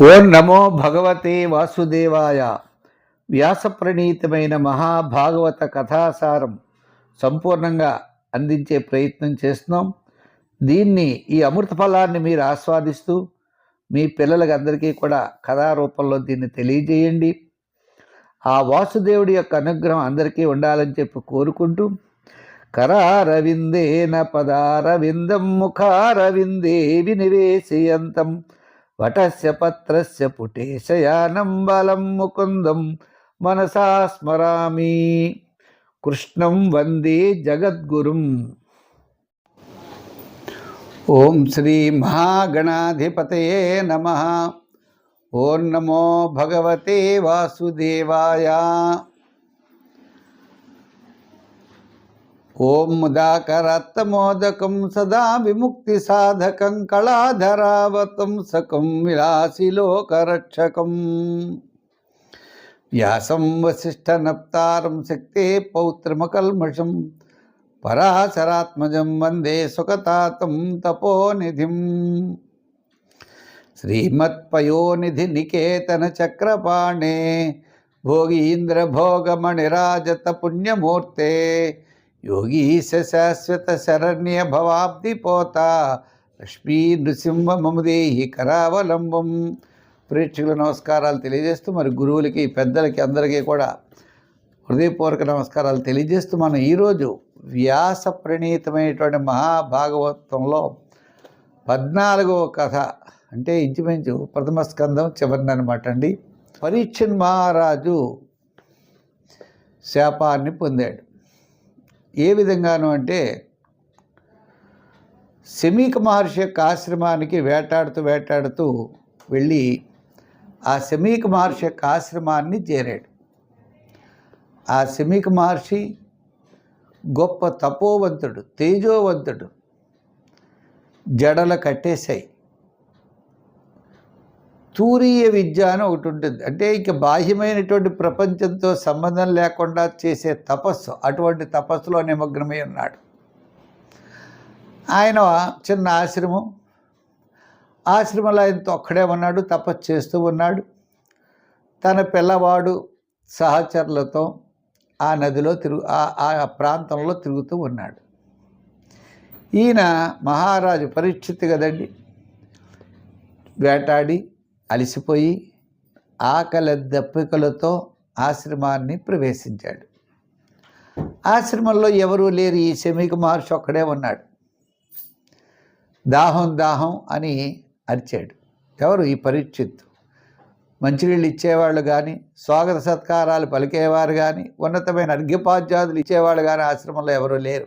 ఓం నమో భగవతే వాసుదేవాయ. వ్యాసప్రణీతమైన మహాభాగవత కథాసారం సంపూర్ణంగా అందించే ప్రయత్నం చేస్తున్నాం. ఈ అమృత ఫలాన్ని మీరు ఆస్వాదిస్తూ మీ పిల్లలకి అందరికీ కూడా కథారూపంలో దీన్ని తెలియజేయండి. ఆ వాసుదేవుడి యొక్క అనుగ్రహం అందరికీ ఉండాలని చెప్పి కోరుకుంటూ, కరారవిందేన పదారవిందం ముఖారవిందే వినివేశయంతం వటస్య పత్రస్య పుటేశయానం బలం ముకుందం మనసా స్మరామి. కృష్ణం వందే జగద్గురుం. ఓం శ్రీ మహాగణాధిపతయే నమః. ఓం నమో భగవతే వాసుదేవాయ. ఓం ముదాకరత్తమోదకం సదా విముక్తి సాధకం కళాధరావతం సకం విలాసిలోకరక్షకం వ్యాసం వసిష్ఠనప్తారం శక్తే పౌత్రమకల్మషం పరాశరాత్మజం వందే సుఖతాతం తపోనిధిం. శ్రీమత్పయోనిధి నికేతన చక్రపాణే భోగీంద్ర భోగమణిరాజత పుణ్యమూర్తే యోగీశ శాశ్వత శరణ్య భవాబ్దిపోత లక్ష్మీ నృసింహ మమదేహి కరావలంబం. ప్రేక్షకుల నమస్కారాలు తెలియజేస్తూ, మరి గురువులకి పెద్దలకి అందరికీ కూడా హృదయపూర్వక నమస్కారాలు తెలియజేస్తూ, మనం ఈరోజు వ్యాస ప్రణీతమైనటువంటి మహాభాగవతంలో 14వ కథ, అంటే ఇంచుమించు ప్రథమ స్కందం చివరినమాట అండి. పరీక్షణ్ మహారాజు శాపాన్ని పొందాడు. ఏ విధంగాను అంటే, శమీక మహర్షి యొక్క ఆశ్రమానికి వేటాడుతూ వెళ్ళి ఆ శమీక మహర్షి యొక్క ఆశ్రమాన్ని చేరాడు. ఆ శమీక మహర్షి గొప్ప తపోవంతుడు, తేజోవంతుడు. జడలు కట్టేశాయి. తూరీయ విద్య అని ఒకటి ఉంటుంది, అంటే ఇక బాహ్యమైనటువంటి ప్రపంచంతో సంబంధం లేకుండా చేసే తపస్సు, అటువంటి తపస్సులో నిమగ్నమై ఉన్నాడు. ఆయన చిన్న ఆశ్రమంలో ఆయనతో ఒక్కడే ఉన్నాడు, తపస్సు చేస్తూ ఉన్నాడు. తన పిల్లవాడు సహచరులతో ఆ నదిలో ఆ ప్రాంతంలో తిరుగుతూ ఉన్నాడు. ఈయన మహారాజు పరీక్షిత్ కదండి. వేటాడి అలసిపోయి ఆకలి దప్పికలతో ఆశ్రమాన్ని ప్రవేశించాడు. ఆశ్రమంలో ఎవరూ లేరు, ఈ శమీక మహర్షి ఒక్కడే ఉన్నాడు. దాహం అని అరిచాడు. ఎవరు? ఈ పరీక్షిత్. మంచినీళ్ళు ఇచ్చేవాళ్ళు కానీ, స్వాగత సత్కారాలు పలికేవారు కానీ, ఉన్నతమైన అర్ఘ్యపాద్యాదులు ఇచ్చేవాళ్ళు కానీ ఆశ్రమంలో ఎవరూ లేరు.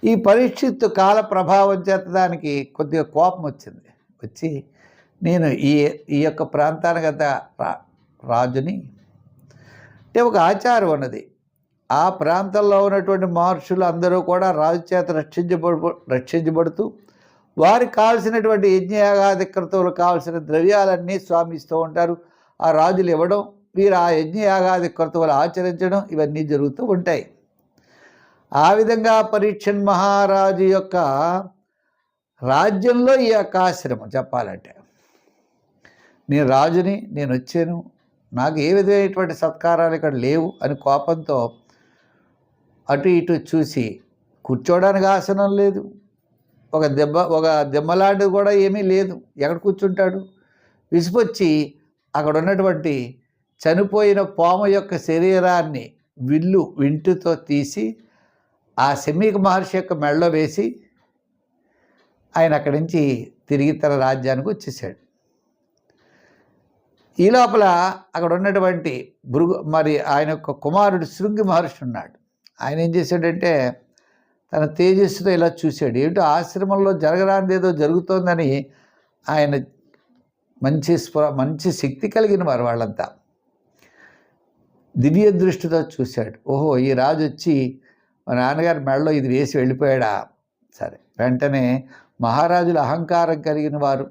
ఈ పరీక్షిత్ కాల ప్రభావం చేత దానికి కొద్దిగా కోపం వచ్చి, నేను ఈ యొక్క ప్రాంతానికి గత రాజుని, అంటే ఒక ఆచారం ఉన్నది. ఆ ప్రాంతంలో ఉన్నటువంటి మహర్షులు అందరూ కూడా రాజు చేత రక్షించబడుతూ వారికి కావాల్సినటువంటి యజ్ఞయాగాది క్రతువులు కావాల్సిన ద్రవ్యాలన్నీ స్వామి ఇస్తూ ఉంటారు. ఆ రాజులు ఇవ్వడం, వీరు ఆ యజ్ఞయాగాది క్రతువులు ఆచరించడం, ఇవన్నీ జరుగుతూ ఉంటాయి. ఆ విధంగా పరీక్షణ్ మహారాజు యొక్క రాజ్యంలో ఈ యొక్క ఆశ్రమం చెప్పాలంటే, నేను రాజుని, నేను వచ్చాను, నాకు ఏ విధమైనటువంటి సత్కారాలు ఇక్కడ లేవు అని కోపంతో అటు ఇటు చూసి, కూర్చోవడానికి ఆసనం లేదు, ఒక దెమ్మలాంటిది కూడా ఏమీ లేదు, ఎక్కడ కూర్చుంటాడు? విసుకొచ్చి అక్కడ ఉన్నటువంటి చనిపోయిన పాము యొక్క శరీరాన్ని వింటుతో తీసి ఆ శమీక మహర్షి యొక్క మెడలో వేసి ఆయన అక్కడి నుంచి తిరిగి తన రాజ్యానికి వచ్చేసాడు. ఈ లోపల అక్కడ ఉన్నటువంటి మరి ఆయన యొక్క కుమారుడు శృంగి మహర్షి ఉన్నాడు. ఆయన ఏం చేశాడంటే, తన తేజస్సుతో ఇలా చూశాడు. ఏమిటో ఆశ్రమంలో జరగరానిది ఏదో జరుగుతోందని. ఆయన మంచి శక్తి కలిగిన వారు వాళ్ళంతా. దివ్య దృష్టితో చూశాడు. ఓహో, ఈ రాజు వచ్చి మా నాన్నగారి మెడలో ఇది వేసి వెళ్ళిపోయాడా? సరే, వెంటనే మహారాజుల అహంకారం కలిగిన వారు,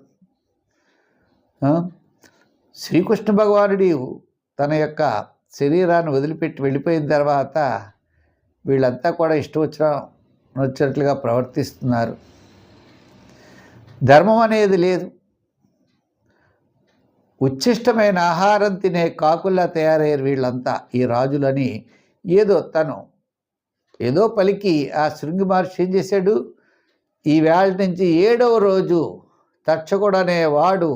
శ్రీకృష్ణ భగవానుడు తన యొక్క శరీరాన్ని వదిలిపెట్టి వెళ్ళిపోయిన తర్వాత వీళ్ళంతా కూడా ఇష్టం వచ్చినట్లుగా ప్రవర్తిస్తున్నారు. ధర్మం అనేది లేదు. ఉచ్ఛిష్టమైన ఆహారం తినే కాకుల్లా తయారయ్యారు వీళ్ళంతా ఈ రాజులని. ఏదో పలికి ఆ శృంగి మహర్షి ఏం చేశాడు, ఈ వేళ నుంచి 7వ రోజు తక్షకుడు అనేవాడు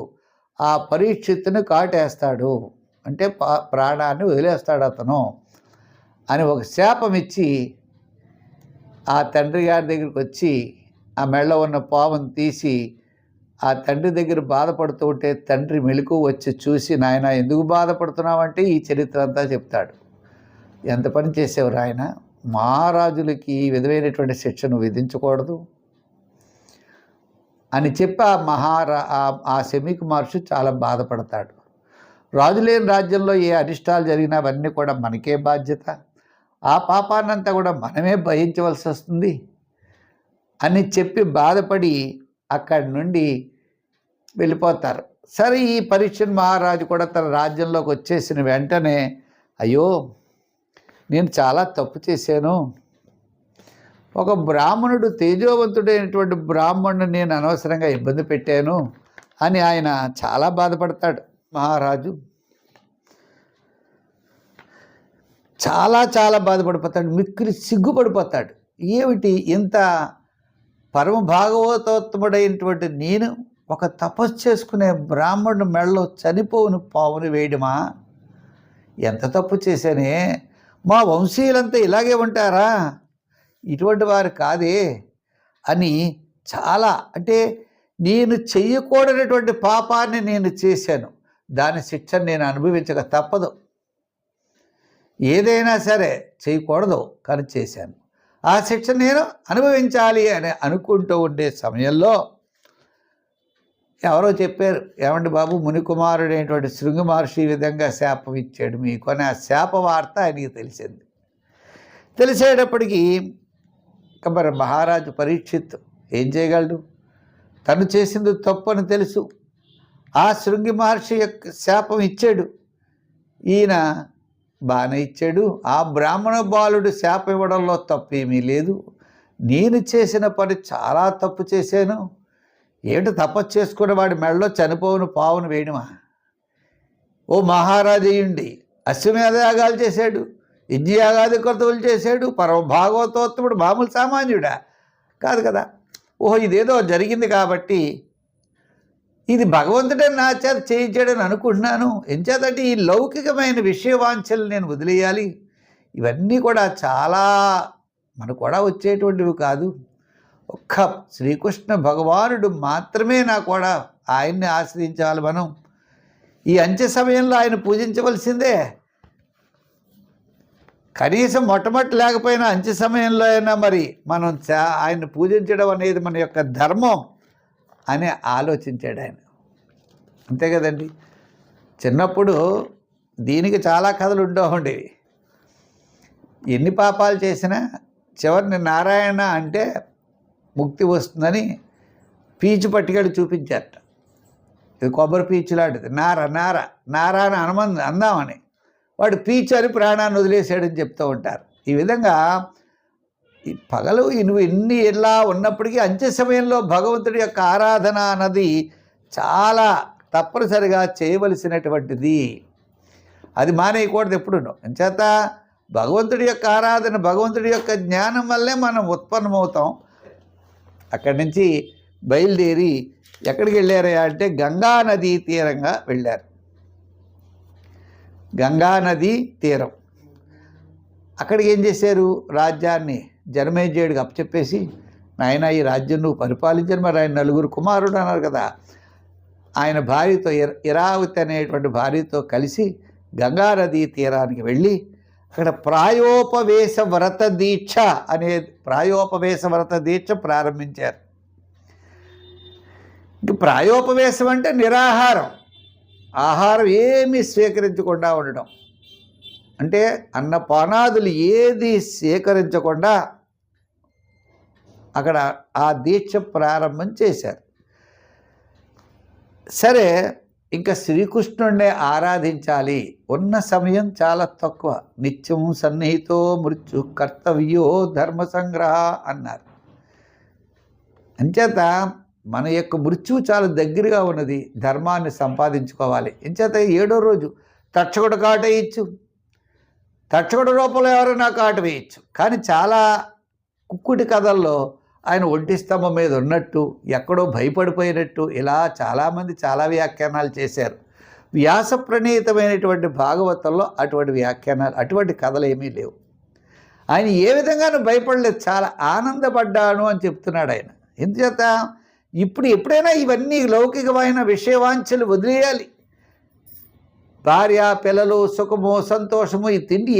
ఆ పరీక్షిత్తుని కాటేస్తాడు, అంటే ప్రాణాన్ని వదిలేస్తాడు అతను అని ఒక శాపం ఇచ్చి ఆ తండ్రి గారి దగ్గరికి వచ్చి ఆ మెళ్ళ ఉన్న పామును తీసి ఆ తండ్రి దగ్గర బాధపడుతూ ఉంటే తండ్రి మెలకు వచ్చి చూసి, నాయన ఎందుకు బాధపడుతున్నావంటే ఈ చరిత్ర అంతా చెప్తాడు. ఎంత పని చేసేవారు ఆయన, మహారాజులకి ఈ విధమైనటువంటి శిక్షను విధించకూడదు అని చెప్పి ఆ శమీక మహర్షి చాలా బాధపడతాడు. రాజు లేని రాజ్యంలో ఏ అరిష్టాలు జరిగినా అవన్నీ కూడా మనకే బాధ్యత, ఆ పాపాన్నంతా కూడా మనమే భరించవలసి వస్తుంది అని చెప్పి బాధపడి అక్కడి నుండి వెళ్ళిపోతారు. సరే, ఈ పరీక్షణ్ మహారాజు కూడా తన రాజ్యంలోకి వచ్చేసిన వెంటనే, అయ్యో నేను చాలా తప్పు చేశాను, ఒక బ్రాహ్మణుడు తేజోవంతుడైనటువంటి బ్రాహ్మణుడు నేను అనవసరంగా ఇబ్బంది పెట్టాను అని ఆయన చాలా బాధపడతాడు. మహారాజు చాలా బాధపడిపోతాడు, మిక్కిలి సిగ్గుపడిపోతాడు. ఏమిటి ఇంత పరమ భాగవతోత్తముడైనటువంటి నేను ఒక తపస్సు చేసుకునే బ్రాహ్మణుడు మెడలో చనిపోవును పావును వేయడమా, ఎంత తప్పు చేశానే, మా వంశీయులంతా ఇలాగే ఉంటారా, ఇటువంటి వారు కాదే అని చాలా, అంటే నేను చెయ్యకూడనటువంటి పాపాన్ని నేను చేశాను, దాని శిక్షను నేను అనుభవించక తప్పదు, ఏదైనా సరే చేయకూడదు కానీ చేశాను, ఆ శిక్ష నేను అనుభవించాలి అని అనుకుంటూ ఉండే సమయంలో ఎవరో చెప్పారు, ఏమండి బాబు, మునికుమారుడైనటువంటి శృంగి మహర్షి ఈ విధంగా శాపం ఇచ్చాడు మీకు అని. ఆ శాప వార్త ఆయనకి తెలిసింది. తెలిసేటప్పటికీ మరి మహారాజు పరీక్షిత్ ఏం చేయగలడు, తను చేసింది తప్పు అని తెలుసు, ఆ శృంగి మహర్షి యొక్క శాపం ఇచ్చాడు, ఈయన బాగానే ఇచ్చాడు, ఆ బ్రాహ్మణ బాలుడు శాపం ఇవ్వడంలో తప్పు ఏమీ లేదు, నేను చేసిన పని చాలా తప్పు చేశాను, ఏమిటి తపస్సు చేసుకున్న వాడి మెడలో చనిపోవును పావును వేయడమా, ఓ మహారాజయ్యుండి అశ్వమేధయాగాలు చేశాడు, యజ్ఞయాగాది కర్తవులు చేశాడు, పరమ భాగవతోత్తముడు మామూలు సామాన్యుడా కాదు కదా, ఓహో ఇదేదో జరిగింది కాబట్టి ఇది భగవంతుడే నా చేత చేయించాడని అనుకుంటున్నాను, ఎంచేతంటే ఈ లౌకికమైన విషయవాంఛలు నేను వదిలేయాలి, ఇవన్నీ కూడా చాలా మనకు కూడా వచ్చేటువంటివి కాదు, ఒక్క శ్రీకృష్ణ భగవానుడు మాత్రమే నాకు కూడా ఆయన్ని ఆశ్రయించాలి, మనం ఈ అంత్య సమయంలో ఆయన పూజించవలసిందే, కనీసం మొట్టమొదటి లేకపోయినా అంత్య సమయంలో అయినా మరి మనం ఆయన్ని పూజించడం అనేది మన యొక్క ధర్మం అని ఆలోచించాడు ఆయన. అంతే కదండి. చిన్నప్పుడు దీనికి చాలా కథలు ఉండేవి, ఎన్ని పాపాలు చేసినా చివరిని నారాయణ అంటే ముక్తి వస్తుందని పీచు పట్టుకెళ్ళి చూపించారట. ఇది కొబ్బరి పీచు లాంటిది, నారా అని అందామని వాడు పీచు అని ప్రాణాన్ని వదిలేసాడని చెప్తూ ఉంటారు. ఈ విధంగా ఈ పగలు నువ్వు ఎన్ని ఇలా ఉన్నప్పటికీ అంత్య సమయంలో భగవంతుడి యొక్క ఆరాధన అన్నది చాలా తప్పనిసరిగా చేయవలసినటువంటిది, అది మానేయకూడదు ఎప్పుడు. అంచేత భగవంతుడి యొక్క ఆరాధన, భగవంతుడి యొక్క జ్ఞానం వల్లే మనం ఉత్పన్నమవుతాం. అక్కడి నుంచి బయలుదేరి ఎక్కడికి వెళ్ళారా అంటే గంగా నదీ తీరంగా వెళ్ళారు. గంగా నదీ తీరం అక్కడికి ఏం చేశారు, రాజ్యాన్ని జనమేజయుడికి అప్పచెప్పేసి, నాయన ఈ రాజ్యం నువ్వు పరిపాలించారు, మరి ఆయన 4 కుమారుడు అన్నారు కదా, ఆయన భార్యతో ఇరావతి అనేటువంటి భార్యతో కలిసి గంగా నదీ తీరానికి వెళ్ళి అక్కడ ప్రాయోపవేశ వ్రత దీక్ష ప్రారంభించారు. ఇంక ప్రాయోపవేశం అంటే నిరాహారం, ఆహారం ఏమీ స్వీకరించకుండా ఉండడం, అంటే అన్నపానాదులు ఏది స్వీకరించకుండా అక్కడ ఆ దీక్ష ప్రారంభం చేశారు. సరే, ఇంకా శ్రీకృష్ణుడినే ఆరాధించాలి, ఉన్న సమయం చాలా తక్కువ, నిత్యం సన్నిహితో మృత్యు కర్తవ్యో ధర్మ సంగ్రహ అన్నారు. అంచేత మన యొక్క మృత్యువు చాలా దగ్గరగా ఉన్నది, ధర్మాన్ని సంపాదించుకోవాలి. ఎంచేత 7వ రోజు తక్షకుడు కాటు వేయచ్చు, తక్షకుడు రూపంలో ఎవరైనా కాటు వేయచ్చు. కానీ చాలా కుక్కుటి కథల్లో ఆయన ఒంటి స్తంభం మీద ఉన్నట్టు, ఎక్కడో భయపడిపోయినట్టు ఇలా చాలామంది చాలా వ్యాఖ్యానాలు చేశారు. వ్యాస ప్రణీతమైనటువంటి భాగవతంలో అటువంటి వ్యాఖ్యానాలు, అటువంటి కథలు ఏమీ లేవు. ఆయన ఏ విధంగానూ భయపడలేదు, చాలా ఆనందపడ్డాను అని చెప్తున్నాడు ఆయన. ఎందుచేత ఎప్పుడైనా ఇవన్నీ లౌకికమైన విషయవాంఛలు వదిలేయాలి. భార్య, పిల్లలు, సుఖము, సంతోషము, ఈ తిండి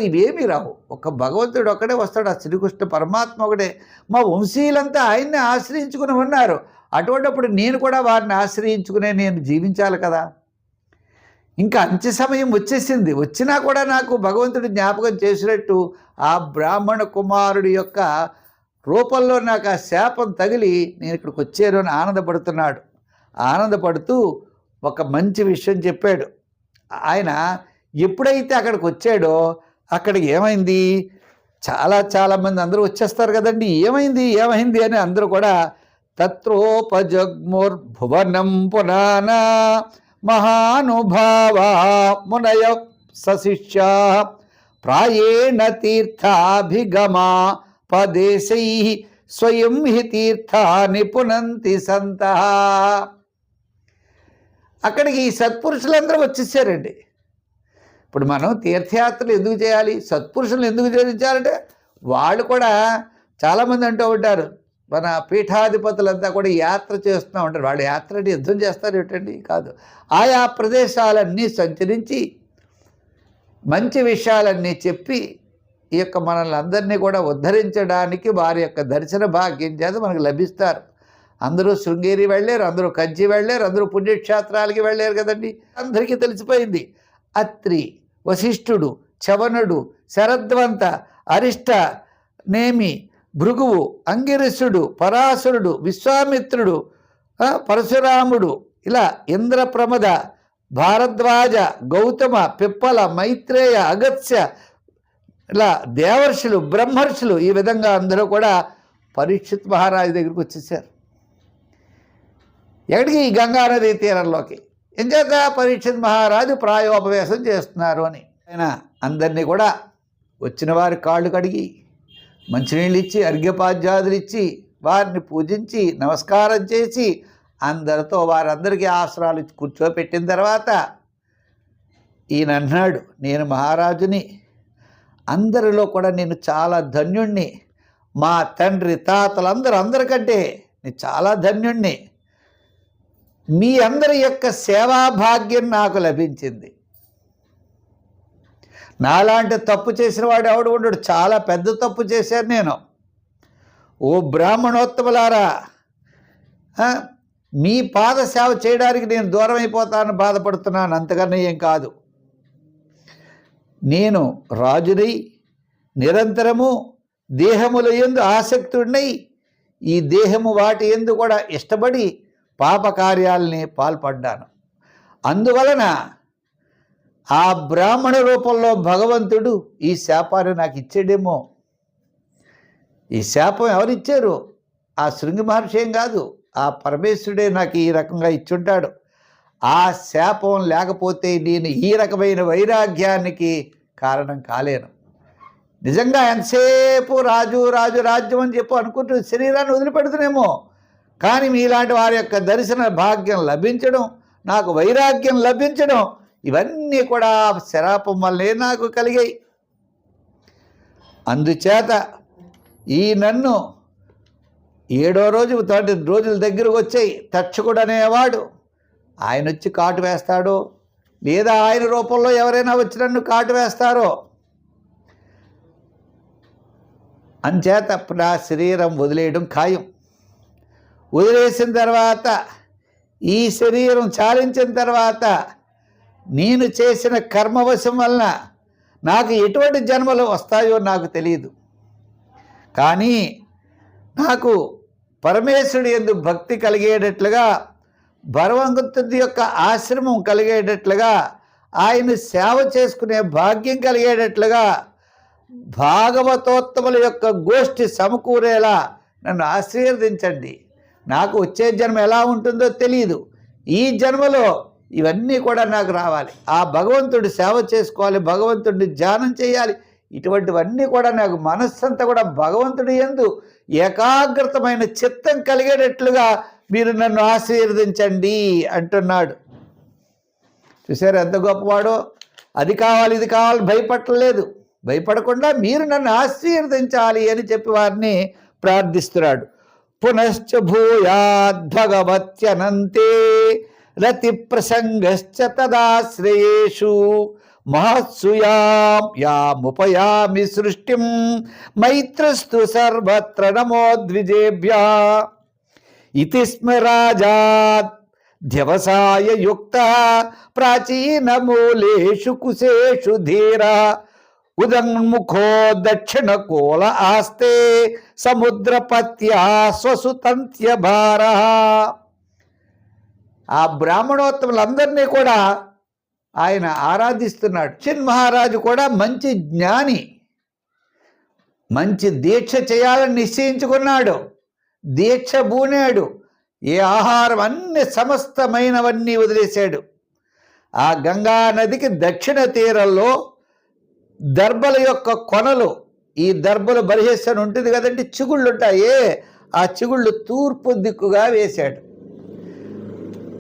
ఇవేమీ రావు. ఒక భగవంతుడు ఒక్కడే వస్తాడు, ఆ శ్రీకృష్ణ పరమాత్మ ఒకడే. మా వంశీయులంతా ఆయన్ని ఆశ్రయించుకుని ఉన్నారు. అటువంటిప్పుడు నేను కూడా వారిని ఆశ్రయించుకునే నేను జీవించాలి కదా. ఇంకా అంత్య సమయం వచ్చేసింది. వచ్చినా కూడా నాకు భగవంతుడు జ్ఞాపకం చేసినట్టు ఆ బ్రాహ్మణ కుమారుడి యొక్క రూపంలో నాకు ఆ శాపం తగిలి నేను ఇక్కడికి వచ్చాను అని ఆనందపడుతున్నాడు. ఆనందపడుతూ ఒక మంచి విషయం చెప్పాడు. ఆయన ఎప్పుడైతే అక్కడికి వచ్చాడో అక్కడికి ఏమైంది, చాలామంది అందరూ వచ్చేస్తారు కదండి. ఏమైంది అని అందరూ కూడా తత్రోపజగ్ముర్భువనం పునానా మహానుభావ మునయ సశిష్య ప్రాయేణ తీర్థాభిగమా పదేశై స్వయం హి తీర్థాని పునంతి సంతః. అక్కడికి ఈ సత్పురుషులందరూ వచ్చేసారండి. ఇప్పుడు మనం తీర్థయాత్రలు ఎందుకు చేయాలి, సత్పురుషులను ఎందుకు చేయించాలంటే వాళ్ళు కూడా చాలామంది అంటూ ఉంటారు, మన పీఠాధిపతులంతా కూడా యాత్ర చేస్తూ ఉంటారు. వాళ్ళు యాత్ర అంటే యుద్ధం చేస్తారు ఏమిటండి, కాదు. ఆయా ప్రదేశాలన్నీ సంచరించి మంచి విషయాలన్నీ చెప్పి ఈ యొక్క మనల్ని అందరినీ కూడా ఉద్ధరించడానికి వారి యొక్క దర్శన భాగ్యం చేత మనకు లభిస్తారు. అందరూ శృంగేరి వెళ్ళారు, అందరూ కంచి వెళ్ళారు, అందరూ పుణ్యక్షేత్రాలకి వెళ్ళారు కదండి. అందరికీ తెలిసిపోయింది. అత్రి, వశిష్ఠుడు, చవనుడు, శరద్వంత, అరిష్ట, నేమి, భృగువు, అంగిరసుడు, పరాశరుడు, విశ్వామిత్రుడు, పరశురాముడు, ఇలా ఇంద్రప్రమద, భారద్వాజ, గౌతమ, పిప్పల, మైత్రేయ, అగత్స్య, ఇలా దేవర్షులు, బ్రహ్మర్షులు, ఈ విధంగా అందరూ కూడా పరీక్షిత్ మహారాజు దగ్గరికి వచ్చేసారు. ఎక్కడికి? ఈ గంగానదీ తీరంలోకి. ఎంచేత పరీక్షిత్ మహారాజు ప్రాయోపవేశం చేస్తున్నారు అని ఆయన అందరినీ కూడా వచ్చిన వారి కాళ్ళు కడిగి మంచినీళ్ళు ఇచ్చి అర్ఘ్యపాద్యాదులు ఇచ్చి వారిని పూజించి నమస్కారం చేసి అందరితో వారందరికీ ఆసనాలు కూర్చోపెట్టిన తర్వాత ఈయన అన్నాడు, నేను మహారాజుని, అందరిలో కూడా నేను చాలా ధన్యుణ్ణి. మా తండ్రి తాతలందరూ అందరికంటే నేను చాలా ధన్యుణ్ణి. మీ అందరి యొక్క సేవాభాగ్యం నాకు లభించింది. నాలాంటి తప్పు చేసిన వాడు ఎవడు ఉండడు, చాలా పెద్ద తప్పు చేశాను నేను. ఓ బ్రాహ్మణోత్తములారా, మీ పాద సేవ చేయడానికి నేను దూరం అయిపోతానని బాధపడుతున్నాను, అంతకన్నా ఏం కాదు. నేను రాజునై నిరంతరము దేహముల యందు ఆసక్తుడినై ఈ దేహము వాటి యందు కూడా ఇష్టపడి పాపకార్యాలని పాల్పడ్డాను. అందువలన ఆ బ్రాహ్మణ రూపంలో భగవంతుడు ఈ శాపాన్ని నాకు ఇచ్చాడేమో. ఈ శాపం ఎవరిచ్చారు? ఆ శృంగి మహర్షి ఏం కాదు, ఆ పరమేశ్వరుడే నాకు ఈ రకంగా ఇచ్చుంటాడు. ఆ శాపం లేకపోతే నేను ఈ రకమైన వైరాగ్యానికి కారణం కాలేను. నిజంగా ఎంతసేపు రాజు రాజు రాజ్యం అని చెప్పి అనుకుంటూ శరీరాన్ని వదిలిపెడుతునేమో, కానీ మీలాంటి వారి యొక్క దర్శన భాగ్యం లభించడం, నాకు వైరాగ్యం లభించడం, ఇవన్నీ కూడా శాపం వల్లే నాకు కలిగాయి. అందుచేత ఈ నన్ను 7వ రోజు 3 రోజుల దగ్గరకు వచ్చాయి. తక్షకుడు అనేవాడు ఆయన వచ్చి కాటు వేస్తాడో, లేదా ఆయన రూపంలో ఎవరైనా వచ్చి నన్ను కాటు వేస్తారో. అంచేత నా శరీరం వదిలేయడం ఖాయం. వదిలేసిన తర్వాత ఈ శరీరం చాలించిన తర్వాత నేను చేసిన కర్మవశం వలన నాకు ఎటువంటి జన్మలు వస్తాయో నాకు తెలియదు. కానీ నాకు పరమేశ్వరుడి యందు భక్తి కలిగేటట్లుగా, భగవంతుడి యొక్క ఆశ్రమం కలిగేటట్లుగా, ఆయన సేవ చేసుకునే భాగ్యం కలిగేటట్లుగా, భాగవతోత్తముల యొక్క గోష్ఠి సమకూరేలా నన్ను ఆశీర్వదించండి. నాకు వచ్చే జన్మ ఎలా ఉంటుందో తెలియదు, ఈ జన్మలో ఇవన్నీ కూడా నాకు రావాలి, ఆ భగవంతుడి సేవ చేసుకోవాలి, భగవంతుడిని ధ్యానం చేయాలి, ఇటువంటివన్నీ కూడా నాకు మనస్సంతా కూడా భగవంతుడి యందు ఏకాగ్రతమైన చిత్తం కలిగేటట్లుగా మీరు నన్ను ఆశీర్వదించండి అంటున్నాడు. చూసారు ఎంత గొప్పవాడో. అది కావాలి ఇది కావాలి భయపడలేదు, భయపడకుండా మీరు నన్ను ఆశీర్వదించాలి అని చెప్పి వారిని ప్రార్థిస్తున్నాడు. పునశ్చ భూయాద్భగవత్యనంతే రతి ప్రసంగశ్చ తదాశ్రయేషు మహత్సుయాం యాముపయామి సృష్టిం మైత్రస్తు సర్వత్ర నమో ద్విజేభ్యః ఇతి స్మ రాజాత్ ధ్యవసాయ యుక్తః ప్రాచీన మూలేషు కుశేషు ధీరః ఉదన్ముఖో దక్షిణ కోల ఆస్తే సముద్రపత్యా స్వసుతంత్య భారః. ఆ బ్రాహ్మణోత్తములందరినీ కూడా ఆయన ఆరాధిస్తున్నాడు. చిన్ మహారాజు కూడా మంచి జ్ఞాని, మంచి దీక్ష చేయాలని నిశ్చయించుకున్నాడు, దీక్ష బూనాడు, ఏ ఆహారం అన్ని సమస్తమైనవన్నీ వదిలేశాడు. ఆ గంగా నదికి దక్షిణ తీరంలో దర్భల యొక్క కొనలు, ఈ దర్భలు బరిహేసని ఉంటుంది కదండి, చిగుళ్ళు ఉంటాయే, ఆ చిగుళ్ళు తూర్పు దిక్కుగా వేశాడు.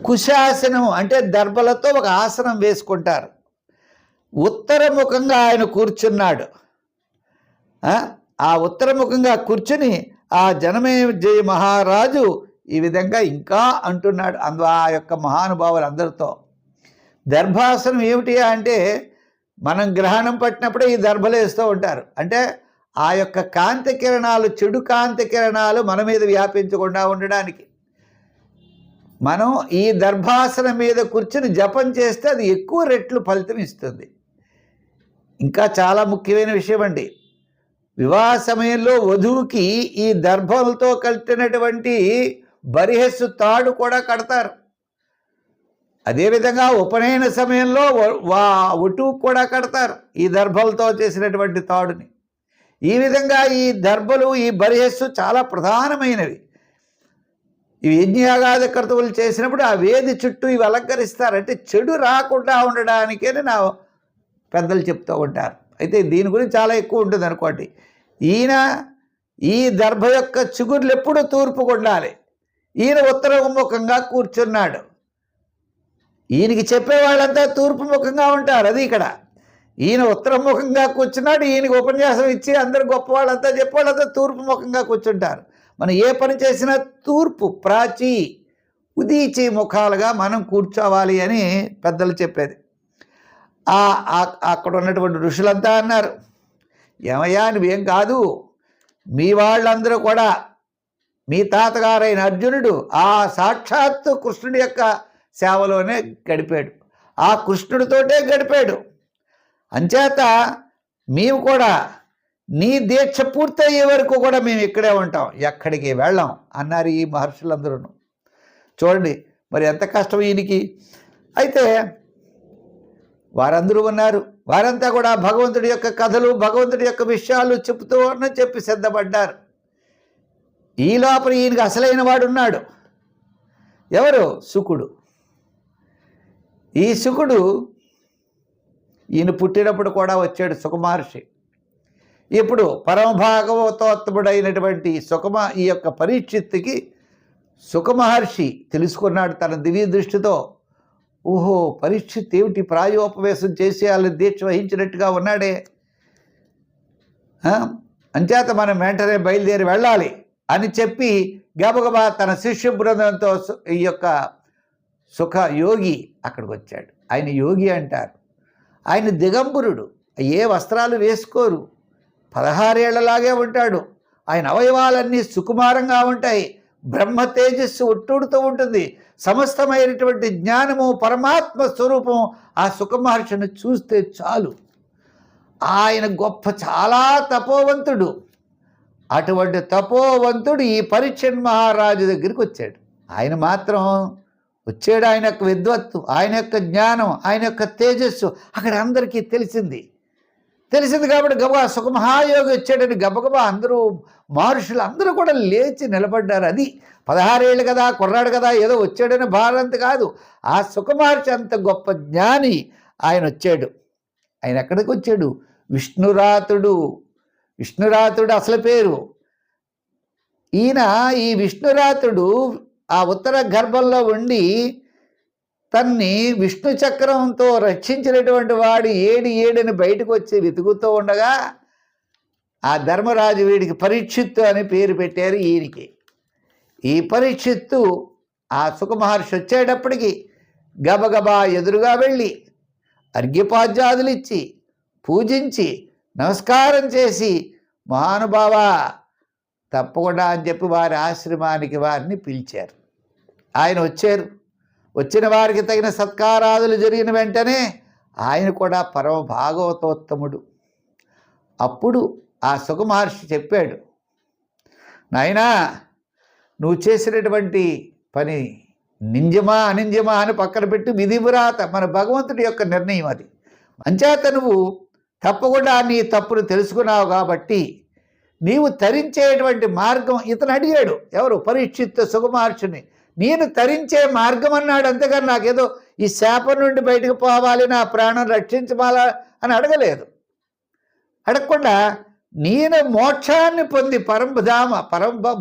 కుశాసనం అంటే దర్భలతో ఒక ఆసనం వేసుకుంటారు. ఉత్తరముఖంగా ఆయన కూర్చున్నాడు. ఆ ఉత్తరముఖంగా కూర్చుని ఆ జనమేజయ మహారాజు ఈ విధంగా ఇంకా అంటున్నాడు ఆ యొక్క మహానుభావులు అందరితో. దర్భాసనం ఏమిటి అంటే మనం గ్రహణం పట్టినప్పుడే ఈ దర్భలు వేస్తూ ఉంటారు. అంటే ఆ యొక్క కాంతి కిరణాలు, చెడు కాంతి కిరణాలు మన మీద వ్యాపించకుండా ఉండడానికి మనం ఈ దర్భాసనం మీద కూర్చుని జపం చేస్తే అది ఎక్కువ రెట్లు ఫలితం ఇస్తుంది. ఇంకా చాలా ముఖ్యమైన విషయం అండి, వివాహ సమయంలో వధువుకి ఈ దర్భలతో కట్టినటువంటి బరిహస్సు తాడు కూడా కడతారు. అదేవిధంగా ఉపనయన సమయంలో వటువు కూడా కడతారు ఈ దర్భలతో చేసినటువంటి తాడుని. ఈ విధంగా ఈ దర్భలు, ఈ బరిహస్సు చాలా ప్రధానమైనవి. ఇవి యజ్ఞయాగాది కర్తవులు చేసినప్పుడు ఆ వేది చుట్టూ ఇవి అలంకరిస్తారు. అంటే చెడు రాకుండా ఉండడానికే నా పెద్దలు చెప్తూ ఉంటారు. అయితే దీని గురించి చాలా ఎక్కువ ఉంటుంది అనుకోండి. ఈయన ఈ దర్భ యొక్క చిగుర్లు ఎప్పుడూ తూర్పుకు ఉండాలి. ఈయన ఉత్తరముఖంగా కూర్చున్నాడు. ఈయనకి చెప్పేవాళ్ళంతా తూర్పు ముఖంగా ఉంటారు. అది ఇక్కడ ఈయన ఉత్తరముఖంగా కూర్చున్నాడు. ఈయనకి ఉపన్యాసం ఇచ్చి అందరు గొప్పవాళ్ళంతా చెప్పేవాళ్ళంతా తూర్పు ముఖంగా కూర్చుంటారు. మనం ఏ పని చేసినా తూర్పు, ప్రాచీ, ఉదీచి ముఖాలుగా మనం కూర్చోవాలి అని పెద్దలు చెప్పేది. అక్కడ ఉన్నటువంటి ఋషులంతా అన్నారు, ఏమయ్యా నువ్వేం కాదు, మీ వాళ్ళందరూ కూడా మీ తాతగారైన అర్జునుడు ఆ సాక్షాత్తు కృష్ణుడి యొక్క సేవలోనే గడిపాడు, ఆ కృష్ణుడితోటే గడిపాడు. అంచేత మేము కూడా నీ దీక్ష పూర్తయ్యే వరకు కూడా మేము ఇక్కడే ఉంటాం, ఎక్కడికి వెళ్ళాం అన్నారు ఈ మహర్షులందరూ. చూడండి మరి ఎంత కష్టం ఈయనకి. అయితే వారందరూ ఉన్నారు, వారంతా కూడా భగవంతుడి యొక్క కథలు, భగవంతుడి యొక్క విషయాలు చెప్తూ చెప్పి సిద్ధపడ్డారు. ఈ లోపల ఈయనకి అసలైన వాడు ఉన్నాడు. ఎవరు? శుకుడు. ఈ శుకుడు ఈయన పుట్టినప్పుడు కూడా వచ్చాడు సుఖమహర్షి. ఇప్పుడు పరమభాగవతోత్తముడైనటువంటి ఈ యొక్క పరీక్షిత్తుకి సుఖమహర్షి తెలుసుకున్నాడు తన దివ్య దృష్టితో. ఓహో, పరీక్షిత్ ఏమిటి ప్రాయోపవేశం చేసేయాలని దీక్ష వహించినట్టుగా ఉన్నాడే, అంచేత మనం వెంటనే బయలుదేరి వెళ్ళాలి అని చెప్పి గబగబా తన శిష్య బృందంతో ఈ యొక్క సుఖ యోగి అక్కడికి వచ్చాడు. ఆయన యోగి అంటారు. ఆయన దిగంబరుడు, ఏ వస్త్రాలు వేసుకోరు, 16 ఏళ్లలాగే ఉంటాడు. ఆయన అవయవాలన్నీ సుకుమారంగా ఉంటాయి, బ్రహ్మ తేజస్సు ఒట్టుడుతూ ఉంటుంది. సమస్తమైనటువంటి జ్ఞానము, పరమాత్మ స్వరూపం ఆ సుఖమహర్షిని చూస్తే చాలు. ఆయన గొప్ప చాలా తపోవంతుడు. అటువంటి తపోవంతుడు ఈ పరీక్షణ్ మహారాజు దగ్గరికి వచ్చాడు. ఆయన మాత్రం వచ్చాడు, ఆయన యొక్క విద్వత్తు, ఆయన యొక్క జ్ఞానం, ఆయన యొక్క తేజస్సు అక్కడ అందరికీ తెలిసింది. తెలిసింది కాబట్టి గబగబా సుఖమహాయోగి వచ్చాడని గబగబా అందరూ మహర్షులు అందరూ కూడా లేచి నిలబడ్డారు. అది 16 ఏళ్ళు కదా, కుర్రాడు కదా, ఏదో వచ్చాడని భారంత కాదు. ఆ సుఖమహర్షి అంత గొప్ప జ్ఞాని ఆయన వచ్చాడు. ఆయన ఎక్కడికి వచ్చాడు? విష్ణురాతుడు. విష్ణురాతుడు అసలు పేరు. ఈయన ఈ విష్ణురాతుడు ఆ ఉత్తర గర్భంలో ఉండి తన్ని విష్ణు చక్రంతో రక్షించినటువంటి వాడు ఏడని బయటకు వచ్చి వెతుకుతూ ఉండగా ఆ ధర్మరాజు వీడికి పరీక్షిత్తు అని పేరు పెట్టారు ఈయనకి. ఈ పరీక్షిత్తు ఆ సుఖమహర్షి వచ్చేటప్పటికి గబగబా ఎదురుగా వెళ్ళి అర్ఘ్యపాద్యాదులు ఇచ్చి పూజించి నమస్కారం చేసి మహానుభావ తప్పకుండా అని చెప్పి వారి ఆశ్రమానికి వారిని పిలిచారు. ఆయన వచ్చారు. వచ్చిన వారికి తగిన సత్కారాదులు జరిగిన వెంటనే ఆయన కూడా పరమ భాగవతోత్తముడు. అప్పుడు ఆ సుఖమహర్షి చెప్పాడు, నాయనా నువ్వు చేసినటువంటి పని నింజమా అనింజమా అని పక్కన పెట్టి విధివ్రాత, మన భగవంతుడి యొక్క నిర్ణయం అది. అంచేత నువ్వు తప్పకుండా నీ తప్పును తెలుసుకున్నావు కాబట్టి నీవు తరించేటువంటి మార్గం ఇతను అడిగాడు. ఎవరు? పరీక్షిత్ సుఖమహర్షిని. నేను తరించే మార్గం అన్నాడు, అంతేగాని నాకేదో ఈ శాపం నుండి బయటకు పోవాలి, నా ప్రాణం రక్షించమాలా అని అడగలేదు. అడగకుండా నేను మోక్షాన్ని పొంది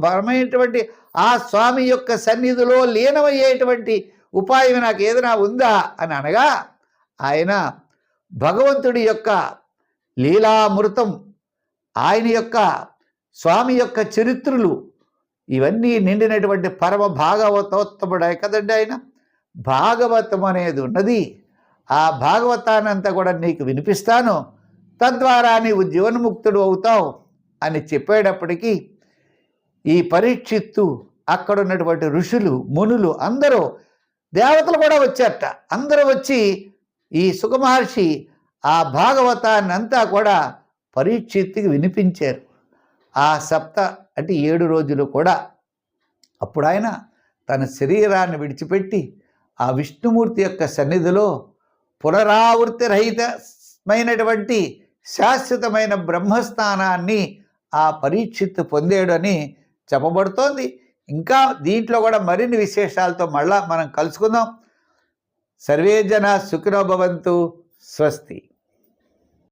పరమైనటువంటి ఆ స్వామి యొక్క సన్నిధిలో లీనమయ్యేటువంటి ఉపాయం నాకు ఏదైనా ఉందా అని అనగా ఆయన భగవంతుడి యొక్క లీలామృతం, ఆయన యొక్క స్వామి యొక్క చరిత్రలు ఇవన్నీ నిండినటువంటి పరమ భాగవతోత్తముడే కదండి ఆయన. భాగవతం అనేది ఉన్నది. ఆ భాగవతానంతా కూడా నీకు వినిపిస్తాను, తద్వారా నీవు జీవన్ముక్తుడు అవుతావు అని చెప్పేటప్పటికీ ఈ పరీక్షిత్తు అక్కడ ఉన్నటువంటి ఋషులు మునులు అందరూ దేవతలు కూడా వచ్చారట. అందరూ వచ్చి ఈ సుఖమహర్షి ఆ భాగవతాన్ని అంతా కూడా పరీక్షిత్తుకి వినిపించారు. ఆ అంటే 7 రోజులు కూడా. అప్పుడు ఆయన తన శరీరాన్ని విడిచిపెట్టి ఆ విష్ణుమూర్తి యొక్క సన్నిధిలో పునరావృత్తి రహితమైనటువంటి శాశ్వతమైన బ్రహ్మస్థానాన్ని ఆ పరీక్షిత్తు పొందాడు అని చెప్పబడుతోంది. ఇంకా దీంట్లో కూడా మరిన్ని విశేషాలతో మళ్ళా మనం కలుసుకుందాం. సర్వే జనా సుఖినో భవంతు. స్వస్తి.